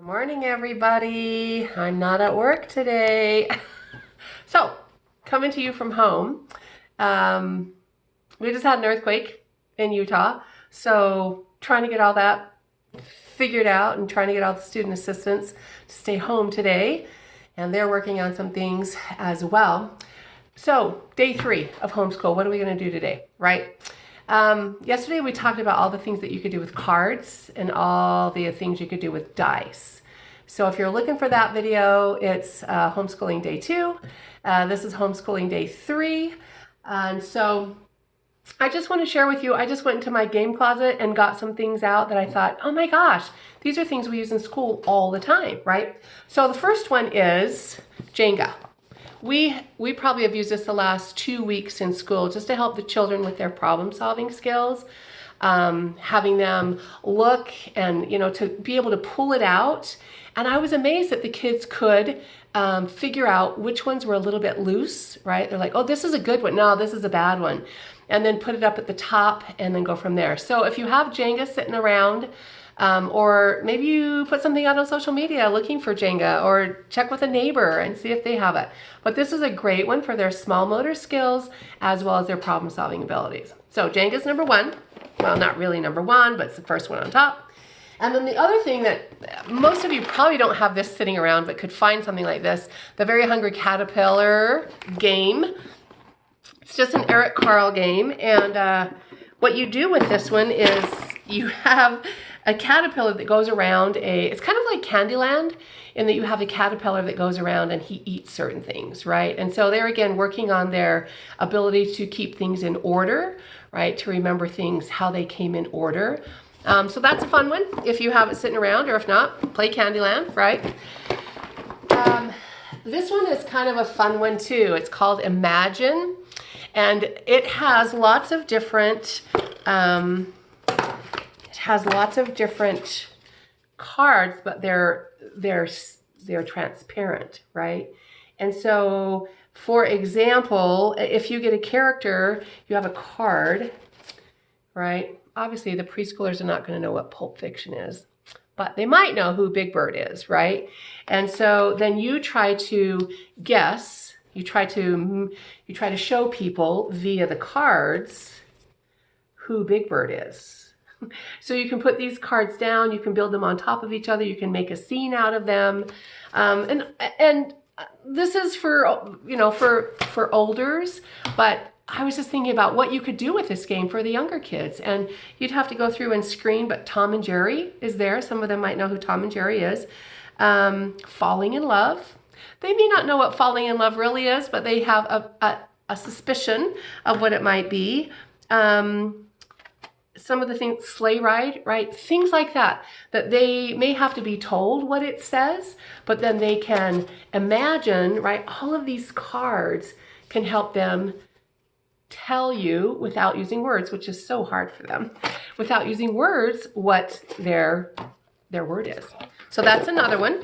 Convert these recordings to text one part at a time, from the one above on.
Morning, everybody. I'm not at work today. So, coming to you from home. We just had an earthquake in Utah. So, trying to get all that figured out and trying to get all the student assistants to stay home today. And they're working on some things as well. So, day 3 of homeschool. What are we going to do today, right? Yesterday we talked about all the things that you could do with cards and all the things you could do with dice. So if you're looking for that video, it's homeschooling day 2. This is homeschooling day 3. And so I just want to share with you, I just went into my game closet and got some things out that I thought, oh my gosh, these are things we use in school all the time, right? So the first one is Jenga. We probably have used this the last 2 weeks in school just to help the children with their problem-solving skills, having them look and, to be able to pull it out. And I was amazed that the kids could figure out which ones were a little bit loose, right? They're like, oh, this is a good one. No, this is a bad one. And then put it up at the top and then go from there. So if you have Jenga sitting around, or maybe you put something out on social media looking for Jenga, or check with a neighbor and see if they have it. But this is a great one for their small motor skills as well as their problem solving abilities. So Jenga's number 1. Well, not really number 1, but it's the first one on top. And then the other thing that most of you probably don't have this sitting around but could find something like this, the Very Hungry Caterpillar game. It's just an Eric Carle game, and what you do with this one is you have a caterpillar that goes around it's kind of like Candyland in that you have a caterpillar that goes around and he eats certain things, right? And so they're again working on their ability to keep things in order, right? To remember things, how they came in order. So that's a fun one if you have it sitting around, or if not, play Candyland, right? This one is kind of a fun one too. It's called Imagine, and it has lots of different cards, but they're transparent, right? And so, for example, if you get a character, you have a card, right? Obviously, the preschoolers are not going to know what Pulp Fiction is, but they might know who Big Bird is, right? And so then you try to guess, you try to show people via the cards who Big Bird is. So you can put these cards down, you can build them on top of each other, you can make a scene out of them. And this is for olders, but I was just thinking about what you could do with this game for the younger kids. And you'd have to go through and screen, but Tom and Jerry is there. Some of them might know who Tom and Jerry is. Falling in love. They may not know what falling in love really is, but they have a suspicion of what it might be. Some of the things, sleigh ride, right? Things like that they may have to be told what it says, but then they can imagine, right? All of these cards can help them tell you without using words, which is so hard for them, without using words, what their word is. So that's another one.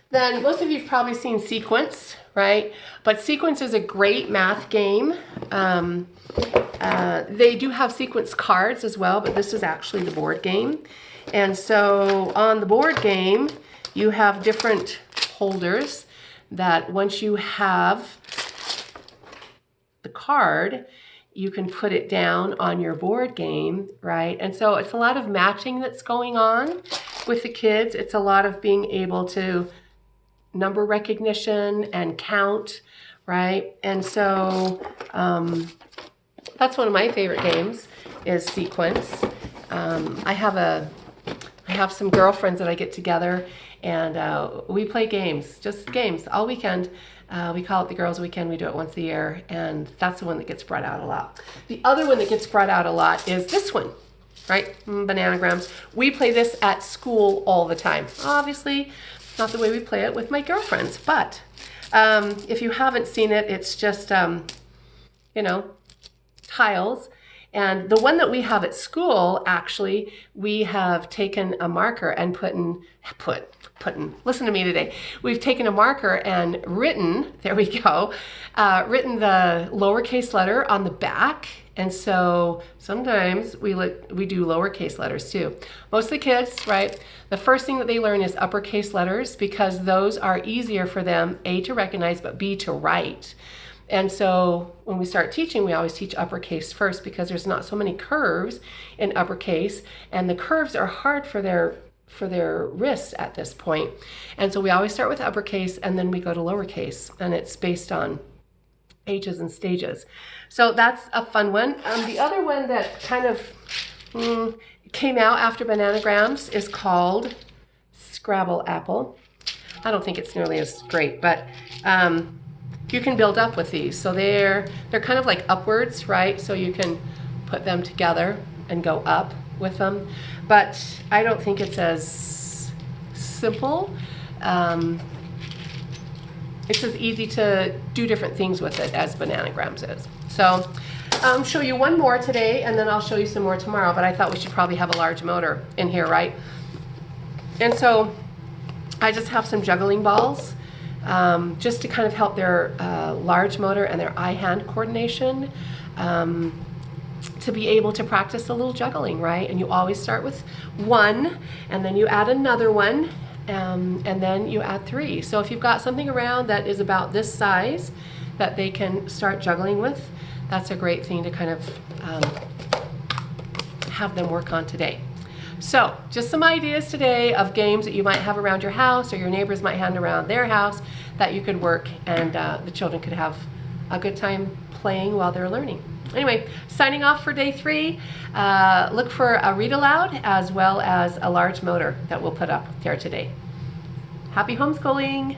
Then most of you have probably seen Sequence, right? But Sequence is a great math game. They do have Sequence cards as well, but this is actually the board game. And so on the board game, you have different holders that once you have the card, you can put it down on your board game, right? And so it's a lot of matching that's going on with the kids. It's a lot of being able to number recognition and count, right? And so that's one of my favorite games is Sequence. I have some girlfriends that I get together, and we play games, just games all weekend. We call it the Girls' Weekend. We do it once a year, and that's the one that gets brought out a lot. The other one that gets brought out a lot is this one, right? Bananagrams. We play this at school all the time. Obviously, not the way we play it with my girlfriends, but if you haven't seen it, it's just, tiles, And the one that we have at school, actually, we have taken a marker and listen to me today. We've taken a marker and written, there we go, written the lowercase letter on the back. And so sometimes we do lowercase letters too. Most of the kids, right, the first thing that they learn is uppercase letters because those are easier for them, A, to recognize, but B, to write. And so when we start teaching, we always teach uppercase first because there's not so many curves in uppercase, and the curves are hard for their wrists at this point. And so we always start with uppercase and then we go to lowercase, and it's based on ages and stages. So that's a fun one. The other one that kind of came out after bananagrams is called Scrabble Apple. I don't think it's nearly as great, but you can build up with these. So they're kind of like upwards, right? So you can put them together and go up with them. But I don't think it's as simple. It's as easy to do different things with it as bananagrams is. So I'll show you one more today, and then I'll show you some more tomorrow, but I thought we should probably have a large motor in here, right? And so I just have some juggling balls just to kind of help their large motor and their eye-hand coordination to be able to practice a little juggling, right? And you always start with one, and then you add another one, and then you add three. So if you've got something around that is about this size that they can start juggling with, that's a great thing to kind of have them work on today. So just some ideas today of games that you might have around your house or your neighbors might have around their house that you could work, and the children could have a good time playing while they're learning. Anyway, signing off for day 3. Look for a read aloud as well as a large motor that we'll put up there today. Happy homeschooling!